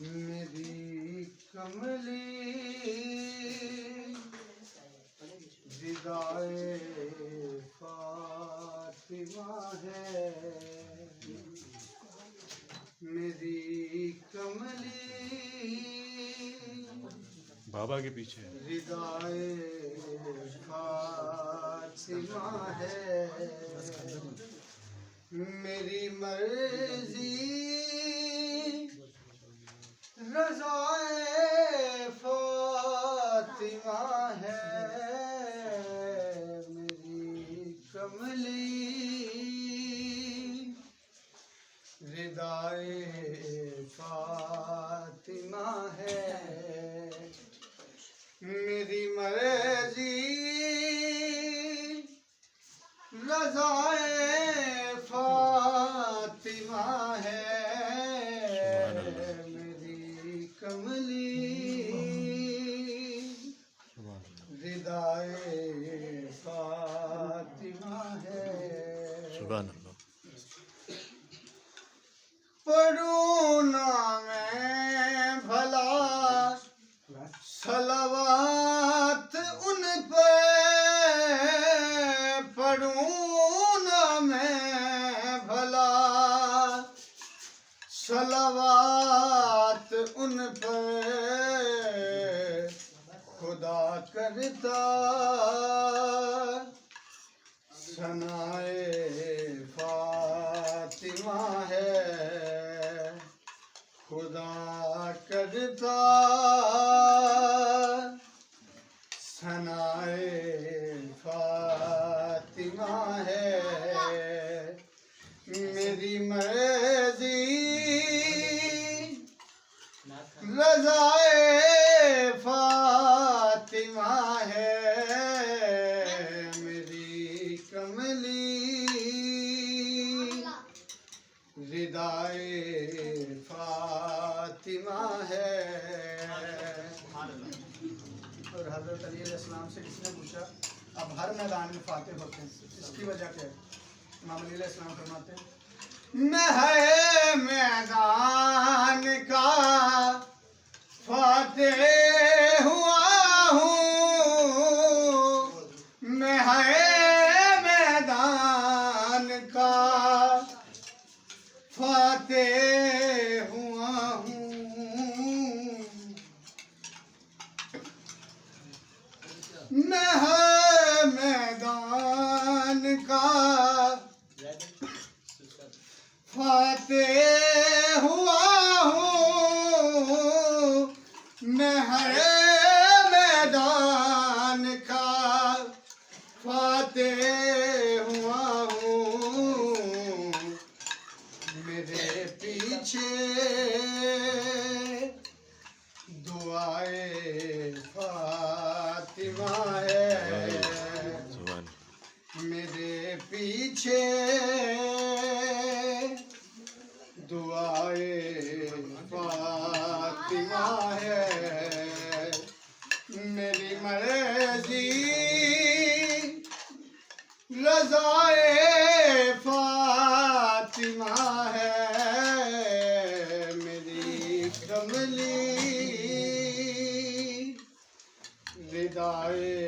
मेरी कमली रिदाए फातिमा है, मेरी कमली बाबा के पीछे रिदाए फातिमा है, मेरी मर्जी रज़ाए फातिमा है, मेरी कमली रिदाए फातिमा है, मेरी मर्जी रज़ाए फातिमा है, मेरी कमली रिदाए फातिमा है। सुभान अल्लाह। पढ़ूं ना मैं भला सलवात उन पे, पढ़ूं ना मैं भला सलवात उन पे, खुदा करता सनाए फातिमा है, खुदा करता सनाए फातिमा है, मेरी मर्जी रज़ाए फातिमा है, मेरी कमली रिदाए फातिमा है। और हज़रत अली अलैहिस्सलाम से किसने पूछा अब हर मैदान में फातिह होते हैं, इसकी वजह क्या है? इमाम अली अलैहिस्सलाम फरमाते हैं मैं है मैदान का फातिह हुआ हूँ, मैं है मैदान का फातिह हुआ हूँ, मैं है मैदान का फातिह हुआ हूँ, मैं है मैदान का फातिह हुआ हूँ, मेरे पीछे दुआए फातिमा है, मेरे पीछे दुआए फातिमा है, मेरी मर्जी रज़ाए फातिमा है, मेरी कमली रिदाए